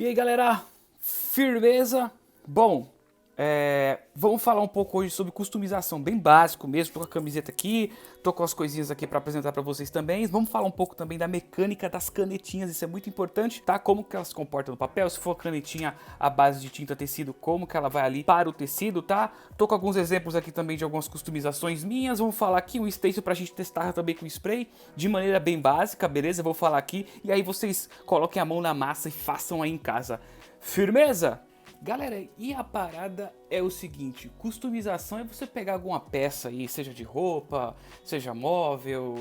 E aí galera, firmeza? Bom, vamos falar um pouco hoje sobre customização, bem básico mesmo. Tô com a camiseta aqui, tô com as coisinhas aqui para apresentar para vocês também. Vamos falar um pouco também da mecânica das canetinhas, isso é muito importante, tá? Como que elas se comportam no papel, se for canetinha à base de tinta tecido, como que ela vai ali para o tecido, tá? Tô com alguns exemplos aqui também de algumas customizações minhas. Vamos falar aqui um stencil pra gente testar também com spray, de maneira bem básica, beleza? Vou falar aqui e aí vocês coloquem a mão na massa e façam aí em casa. Firmeza? Galera, e a parada é o seguinte, customização é você pegar alguma peça aí, seja de roupa, seja móvel,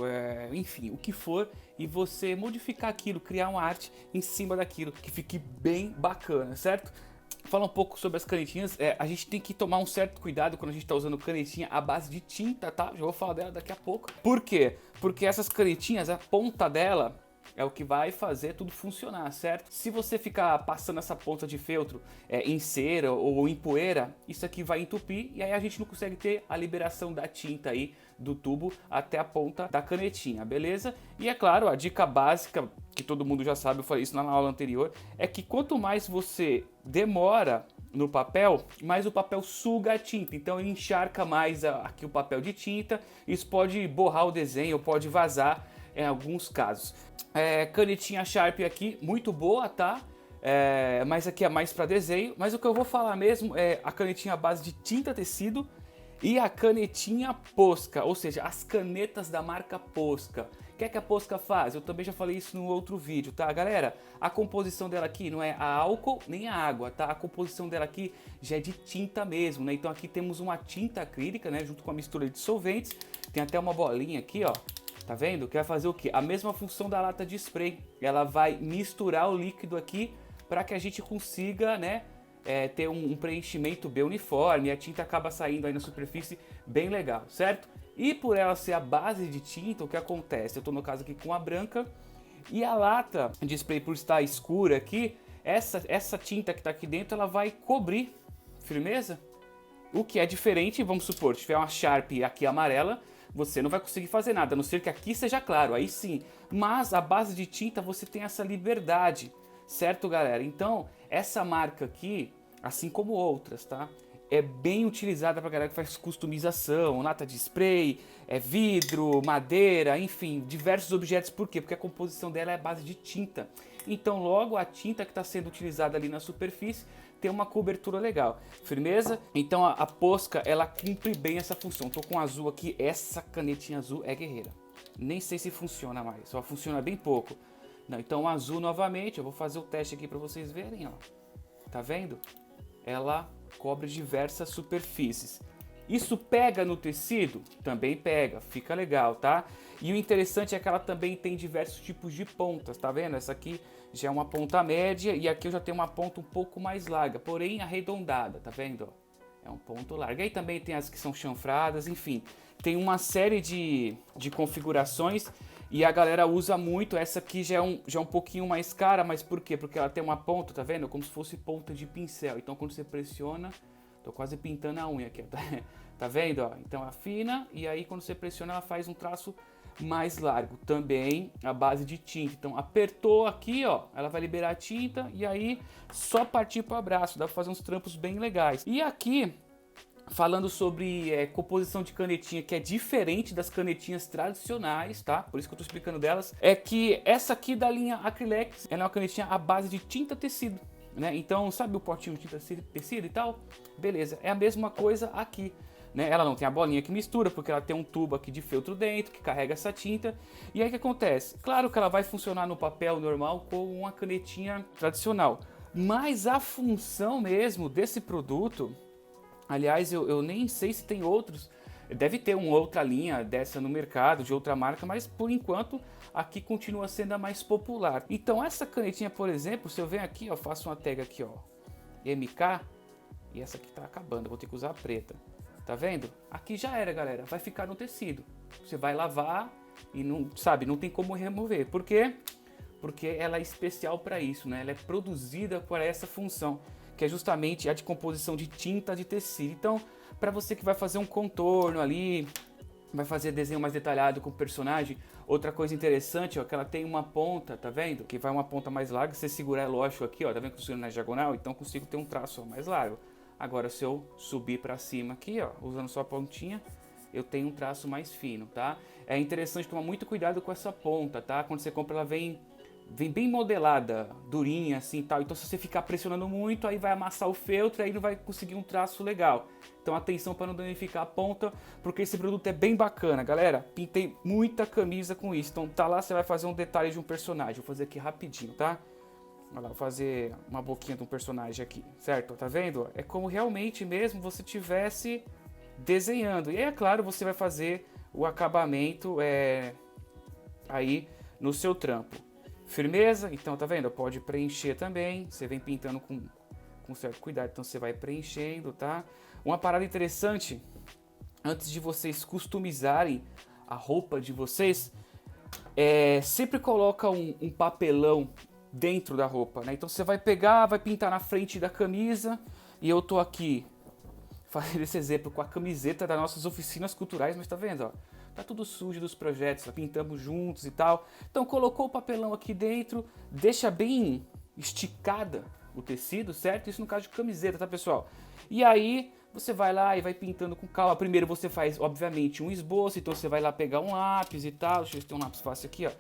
enfim, o que for, e você modificar aquilo, criar uma arte em cima daquilo, que fique bem bacana, certo? Falar um pouco sobre as canetinhas, a gente tem que tomar um certo cuidado quando a gente está usando canetinha à base de tinta, tá? Já vou falar dela daqui a pouco. Por quê? Porque essas canetinhas, a ponta dela é o que vai fazer tudo funcionar, certo? Se você ficar passando essa ponta de feltro em cera ou em poeira, isso aqui vai entupir e aí a gente não consegue ter a liberação da tinta aí do tubo até a ponta da canetinha, beleza? E é claro, a dica básica, que todo mundo já sabe, eu falei isso na aula anterior, é que quanto mais você demora no papel, mais o papel suga a tinta, então ele encharca mais aqui o papel de tinta, isso pode borrar o desenho, pode vazar em alguns casos. Canetinha Sharp aqui, muito boa, tá? Mas aqui é mais para desenho. Mas o que eu vou falar mesmo é a canetinha à base de tinta tecido e a canetinha Posca, ou seja, as canetas da marca Posca. O que é que a Posca faz? Eu também já falei isso no outro vídeo, tá, galera? A composição dela aqui não é a álcool nem a água, tá? A composição dela aqui já é de tinta mesmo, né? Então aqui temos uma tinta acrílica, né? Junto com a mistura de solventes. Tem até uma bolinha aqui, ó. Tá vendo? Que vai fazer o que? A mesma função da lata de spray. Ela vai misturar o líquido aqui para que a gente consiga, né, ter um preenchimento bem uniforme. E a tinta acaba saindo aí na superfície bem legal, certo? E por ela ser a base de tinta, o que acontece? Eu tô no caso aqui com a branca e a lata de spray, por estar escura aqui, essa tinta que tá aqui dentro, ela vai cobrir, firmeza? O que é diferente, vamos supor, se tiver uma Sharp aqui amarela, você não vai conseguir fazer nada, a não ser que aqui seja claro, aí sim. Mas a base de tinta você tem essa liberdade, certo, galera? Então, essa marca aqui, assim como outras, tá? É bem utilizada para galera que faz customização, lata de spray, vidro, madeira, enfim, diversos objetos. Por quê? Porque a composição dela é a base de tinta. Então, logo a tinta que está sendo utilizada ali na superfície tem uma cobertura legal. Firmeza? Então a Posca, ela cumpre bem essa função. Tô com azul aqui, essa canetinha azul é guerreira. Nem sei se funciona mais, só funciona bem pouco. Não, então azul novamente, eu vou fazer o teste aqui para vocês verem, ó. Tá vendo? Ela cobre diversas superfícies. Isso pega no tecido? Também pega, fica legal, tá? E o interessante é que ela também tem diversos tipos de pontas, tá vendo? Essa aqui já é uma ponta média e aqui eu já tenho uma ponta um pouco mais larga, porém arredondada, tá vendo? É um ponto largo. Aí também tem as que são chanfradas, enfim. Tem uma série de configurações e a galera usa muito. Essa aqui já é um pouquinho mais cara, mas por quê? Porque ela tem uma ponta, tá vendo? Como se fosse ponta de pincel. Então quando você pressiona, tô quase pintando a unha aqui, tá vendo? Ó? Então afina e aí quando você pressiona ela faz um traço mais largo. Também a base de tinta. Então apertou aqui, ó, ela vai liberar a tinta e aí só partir para o abraço. Dá para fazer uns trampos bem legais. E aqui, falando sobre composição de canetinha, que é diferente das canetinhas tradicionais, tá? Por isso que eu tô explicando delas. É que essa aqui da linha Acrylex, ela é uma canetinha à base de tinta tecido. Né? Então, sabe o potinho de tinta tecido e tal? Beleza, é a mesma coisa aqui. Né? Ela não tem a bolinha que mistura, porque ela tem um tubo aqui de feltro dentro, que carrega essa tinta. E aí o que acontece? Claro que ela vai funcionar no papel normal com uma canetinha tradicional. Mas a função mesmo desse produto, aliás, eu nem sei se tem outros, deve ter uma outra linha dessa no mercado, de outra marca, mas por enquanto aqui continua sendo a mais popular. Então essa canetinha, por exemplo, se eu venho aqui, ó, faço uma tag aqui, ó, MK, e essa aqui tá acabando, vou ter que usar a preta. Tá vendo? Aqui já era, galera, vai ficar no tecido. Você vai lavar e não, sabe, não tem como remover. Por quê? Porque ela é especial para isso, né? Ela é produzida para essa função, que é justamente a de composição de tinta de tecido. Então, para você que vai fazer um contorno ali, vai fazer desenho mais detalhado com o personagem. Outra coisa interessante, ó, que ela tem uma ponta, tá vendo? Que vai uma ponta mais larga, se você segurar, é lógico, aqui, ó, tá vendo que eu estou na diagonal? Então consigo ter um traço mais largo. Agora, se eu subir pra cima aqui, ó, usando só a pontinha, eu tenho um traço mais fino, tá? É interessante tomar muito cuidado com essa ponta, tá? Quando você compra, ela vem bem modelada, durinha assim e tal. Então se você ficar pressionando muito, aí vai amassar o feltro e aí não vai conseguir um traço legal. Então atenção para não danificar a ponta, porque esse produto é bem bacana, galera. Pintei muita camisa com isso. Então tá lá, você vai fazer um detalhe de um personagem. Vou fazer aqui rapidinho, tá? Olha lá, vou fazer uma boquinha de um personagem aqui, certo? Tá vendo? É como realmente mesmo você tivesse desenhando. E aí, é claro, você vai fazer o acabamento aí no seu trampo. Firmeza? Então, tá vendo? Pode preencher também. Você vem pintando com certo cuidado. Então, você vai preenchendo, tá? Uma parada interessante, antes de vocês customizarem a roupa de vocês, sempre coloca um papelão dentro da roupa, né? Então, você vai pegar, vai pintar na frente da camisa. E eu tô aqui fazendo esse exemplo com a camiseta das nossas oficinas culturais, mas tá vendo, ó? Tá tudo sujo dos projetos, pintamos juntos e tal. Então colocou o papelão aqui dentro, deixa bem esticada o tecido, certo? Isso no caso de camiseta, tá, pessoal? E aí você vai lá e vai pintando com calma. Primeiro você faz, obviamente, um esboço, então você vai lá pegar um lápis e tal. Deixa eu ver se tem um lápis fácil aqui, ó.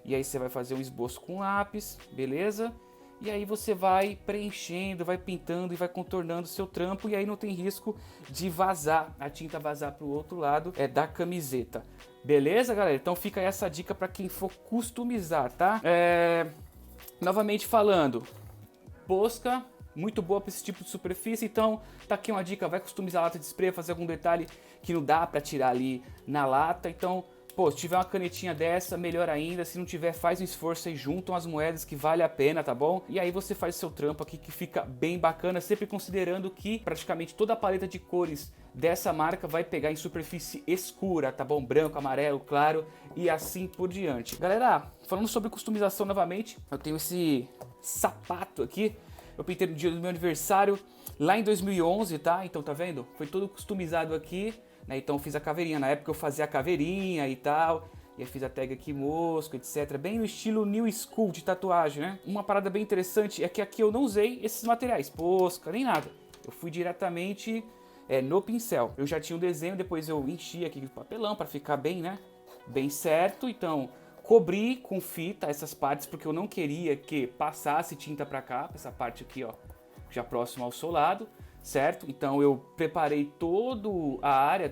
E aí você vai fazer um esboço com lápis, beleza? E aí você vai preenchendo, vai pintando e vai contornando o seu trampo. E aí não tem risco de vazar, a tinta vazar para o outro lado da camiseta. Beleza, galera? Então fica essa dica para quem for customizar, tá? Novamente falando, Posca, muito boa para esse tipo de superfície. Então tá aqui uma dica, vai customizar a lata de spray, fazer algum detalhe que não dá para tirar ali na lata. Então... pô, se tiver uma canetinha dessa, melhor ainda. Se não tiver, faz um esforço aí, juntam as moedas que vale a pena, tá bom? E aí você faz seu trampo aqui que fica bem bacana, sempre considerando que praticamente toda a paleta de cores dessa marca vai pegar em superfície escura, tá bom? Branco, amarelo, claro e assim por diante. Galera, falando sobre customização novamente, eu tenho esse sapato aqui. Eu pintei no dia do meu aniversário, lá em 2011, tá? Então tá vendo? Foi todo customizado aqui. Né, então eu fiz a caveirinha, na época eu fazia a caveirinha e tal, e aí fiz a tag aqui mosca, etc, bem no estilo new school de tatuagem, né? Uma parada bem interessante é que aqui eu não usei esses materiais, posca, nem nada, eu fui diretamente no pincel. Eu já tinha um desenho, depois eu enchi aqui com papelão para ficar bem, né, bem certo. Então cobri com fita essas partes porque eu não queria que passasse tinta para cá, essa parte aqui, ó, já próximo ao solado. Certo? Então eu preparei toda a área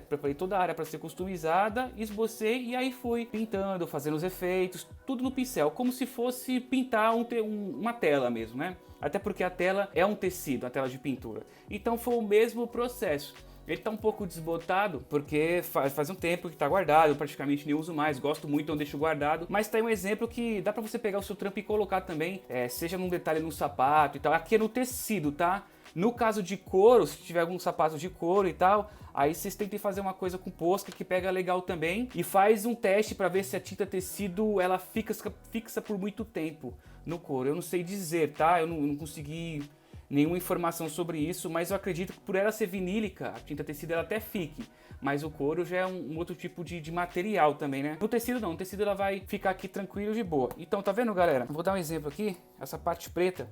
para ser customizada, esbocei e aí fui pintando, fazendo os efeitos, tudo no pincel, como se fosse pintar uma tela mesmo, né? Até porque a tela é um tecido, a tela de pintura. Então foi o mesmo processo. Ele tá um pouco desbotado porque faz um tempo que tá guardado, eu praticamente nem uso mais, gosto muito, então deixo guardado. Mas tá aí um exemplo que dá pra você pegar o seu trampo e colocar também, seja num detalhe no sapato e tal. Aqui é no tecido, tá? No caso de couro, se tiver algum sapato de couro e tal, aí vocês tentem fazer uma coisa com posca que pega legal também. E faz um teste para ver se a tinta tecido ela fixa por muito tempo no couro. Eu não sei dizer, tá? Eu não consegui nenhuma informação sobre isso, mas eu acredito que por ela ser vinílica, a tinta tecido ela até fique. Mas o couro já é um outro tipo de material também, né? No tecido não, no tecido ela vai ficar aqui tranquilo de boa. Então tá vendo, galera? Vou dar um exemplo aqui. Essa parte preta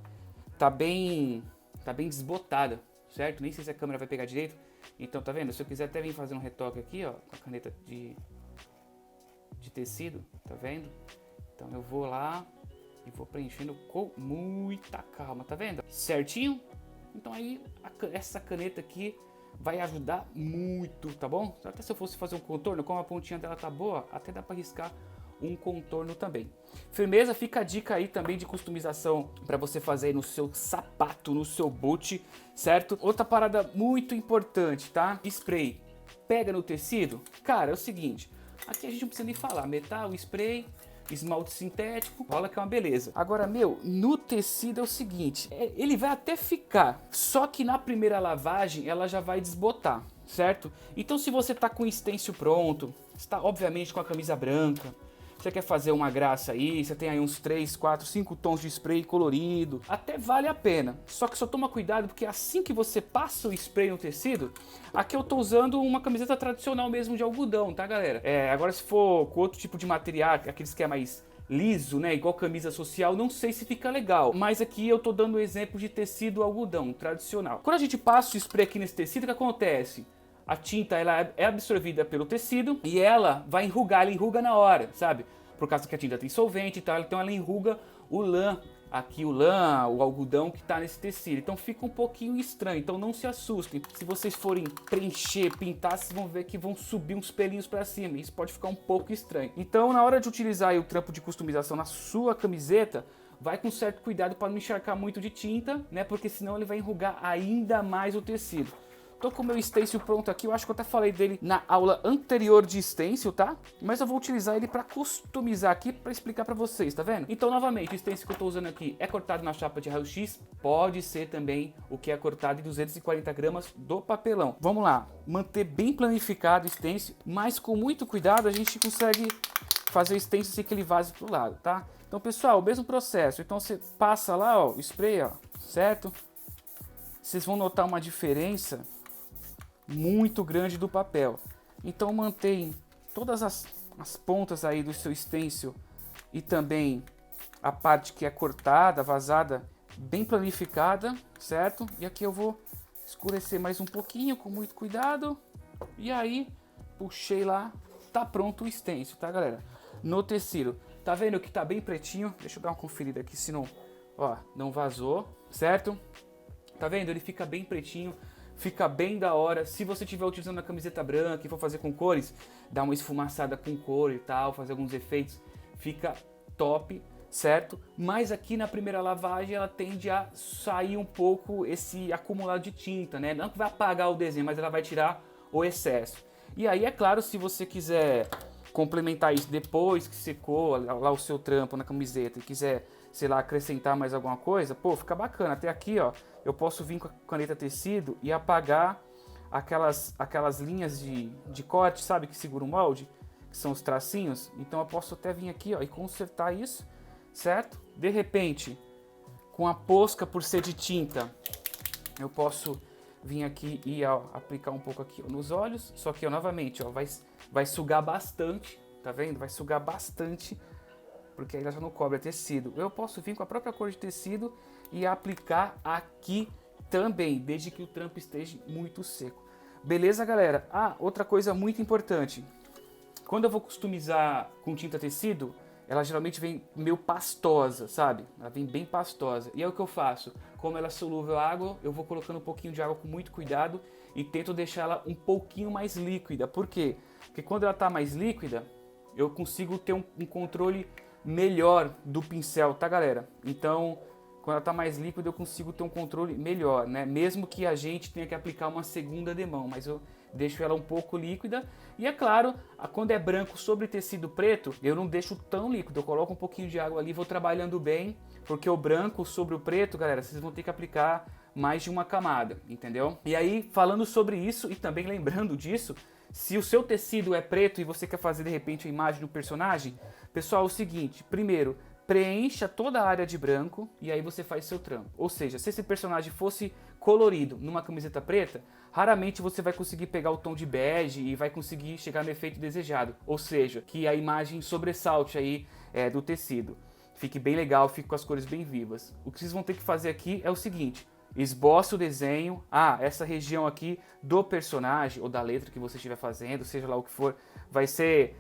tá bem desbotada, certo? Nem sei se a câmera vai pegar direito. Então, tá vendo? Se eu quiser até vir fazer um retoque aqui, ó, com a caneta de tecido, tá vendo? Então eu vou lá e vou preenchendo com muita calma, tá vendo? Certinho? Então aí, essa caneta aqui vai ajudar muito, tá bom? Até se eu fosse fazer um contorno, como a pontinha dela tá boa, até dá pra riscar um contorno também. Firmeza, fica a dica aí também de customização para você fazer aí no seu sapato, no seu boot, certo? Outra parada muito importante, tá? Spray. Pega no tecido? Cara, é o seguinte, aqui a gente não precisa nem falar, metal, spray, esmalte sintético, rola que é uma beleza. Agora, no tecido é o seguinte, ele vai até ficar, só que na primeira lavagem ela já vai desbotar, certo? Então se você tá com o stencil pronto, está obviamente com a camisa branca, você quer fazer uma graça aí, você tem aí uns 3, 4, 5 tons de spray colorido, até vale a pena. Só que só toma cuidado porque assim que você passa o spray no tecido, aqui eu tô usando uma camiseta tradicional mesmo de algodão, tá galera? Agora se for com outro tipo de material, aqueles que é mais liso, né, igual camisa social, não sei se fica legal, mas aqui eu tô dando um exemplo de tecido algodão tradicional. Quando a gente passa o spray aqui nesse tecido, o que acontece? A tinta ela é absorvida pelo tecido e ela vai enrugar, ela enruga na hora, sabe? Por causa que a tinta tem solvente e tal, então ela enruga o lã, aqui o lã, o algodão que tá nesse tecido. Então fica um pouquinho estranho, então não se assustem. Se vocês forem preencher, pintar, vocês vão ver que vão subir uns pelinhos pra cima, e isso pode ficar um pouco estranho. Então na hora de utilizar aí o trampo de customização na sua camiseta, vai com certo cuidado para não encharcar muito de tinta, né? Porque senão ele vai enrugar ainda mais o tecido. Tô com o meu stencil pronto aqui, eu acho que eu até falei dele na aula anterior de stencil, tá? Mas eu vou utilizar ele para customizar aqui, para explicar para vocês, tá vendo? Então, novamente, o stencil que eu tô usando aqui é cortado na chapa de raio-x, pode ser também o que é cortado em 240 gramas do papelão. Vamos lá, manter bem planificado o stencil, mas com muito cuidado a gente consegue fazer o stencil sem que ele vaze pro lado, tá? Então, pessoal, o mesmo processo. Então, você passa lá, ó, o spray, ó, certo? Vocês vão notar uma diferença muito grande do papel. Então mantém todas as pontas aí do seu stencil e também a parte que é cortada, vazada, bem planificada, certo? E aqui eu vou escurecer mais um pouquinho com muito cuidado. E aí puxei lá, tá pronto o stencil, tá galera? No tecido, tá vendo que tá bem pretinho? Deixa eu dar uma conferida aqui, senão, ó, não vazou, certo? Tá vendo? Ele fica bem pretinho. Fica bem da hora. Se você estiver utilizando a camiseta branca e for fazer com cores, dá uma esfumaçada com cor e tal, fazer alguns efeitos, fica top, certo? Mas aqui na primeira lavagem ela tende a sair um pouco esse acumulado de tinta, né? Não que vai apagar o desenho, mas ela vai tirar o excesso. E aí, é claro, se você quiser complementar isso depois que secou lá o seu trampo na camiseta e quiser, sei lá, acrescentar mais alguma coisa, pô, fica bacana. Até aqui, ó, eu posso vir com a caneta tecido e apagar aquelas linhas de corte, sabe, que segura o molde, que são os tracinhos. Então eu posso até vir aqui, ó, e consertar isso, certo? De repente, com a posca por ser de tinta, eu posso vir aqui e, ó, aplicar um pouco aqui, ó, nos olhos. Só que, ó, novamente, ó, vai sugar bastante, tá vendo? Vai sugar bastante, porque aí ela já não cobre tecido. Eu posso vir com a própria cor de tecido e aplicar aqui também, desde que o trampo esteja muito seco. Beleza, galera? Ah, outra coisa muito importante. Quando eu vou customizar com tinta tecido, ela geralmente vem meio pastosa, sabe? Ela vem bem pastosa. E é o que eu faço. Como ela é solúvel à água, eu vou colocando um pouquinho de água com muito cuidado e tento deixar ela um pouquinho mais líquida. Por quê? Porque quando ela está mais líquida, eu consigo ter um controle melhor do pincel, tá galera? Então, quando ela tá mais líquida, eu consigo ter um controle melhor, né? Mesmo que a gente tenha que aplicar uma segunda demão, mas eu deixo ela um pouco líquida. E é claro, quando é branco sobre tecido preto, eu não deixo tão líquido, eu coloco um pouquinho de água ali, vou trabalhando bem, porque o branco sobre o preto, galera, vocês vão ter que aplicar mais de uma camada, entendeu? E aí, falando sobre isso e também lembrando disso, se o seu tecido é preto e você quer fazer de repente a imagem do personagem, pessoal, é o seguinte, primeiro, preencha toda a área de branco e aí você faz seu trampo. Ou seja, se esse personagem fosse colorido numa camiseta preta, raramente você vai conseguir pegar o tom de bege e vai conseguir chegar no efeito desejado. Ou seja, que a imagem sobressalte aí do tecido. Fique bem legal, fique com as cores bem vivas. O que vocês vão ter que fazer aqui é o seguinte: esboce o desenho, essa região aqui do personagem ou da letra que você estiver fazendo, seja lá o que for, vai ser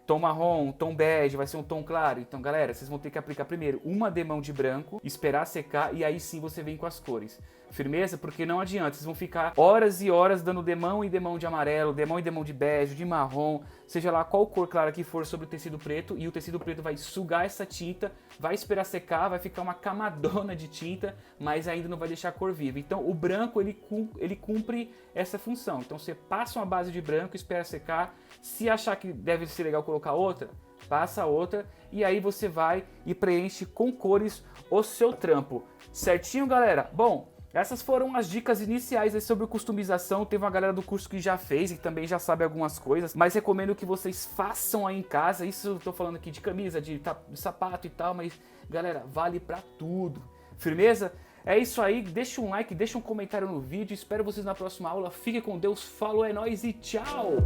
tom marrom, tom bege, vai ser um tom claro. Então galera, vocês vão ter que aplicar primeiro uma demão de branco, esperar secar e aí sim você vem com as cores. Firmeza? Porque não adianta, vocês vão ficar horas e horas dando demão e demão de amarelo, demão e demão de bege, de marrom, seja lá qual cor clara que for sobre o tecido preto, e o tecido preto vai sugar essa tinta, vai esperar secar, vai ficar uma camadona de tinta, mas ainda não vai deixar a cor viva. Então o branco ele cumpre essa função. Então você passa uma base de branco, espera secar, se achar que deve ser legal colocar outra, passa outra e aí você vai e preenche com cores o seu trampo. Certinho, galera? Bom, Essas foram as dicas iniciais aí sobre customização. Teve uma galera do curso que já fez e também já sabe algumas coisas, mas recomendo que vocês façam aí em casa. Isso eu tô falando aqui de camisa, de sapato e tal, mas galera, vale pra tudo. Firmeza? É isso aí, deixa um like, deixa um comentário no vídeo. Espero vocês na próxima aula. Fique com Deus, falou, é nóis e tchau!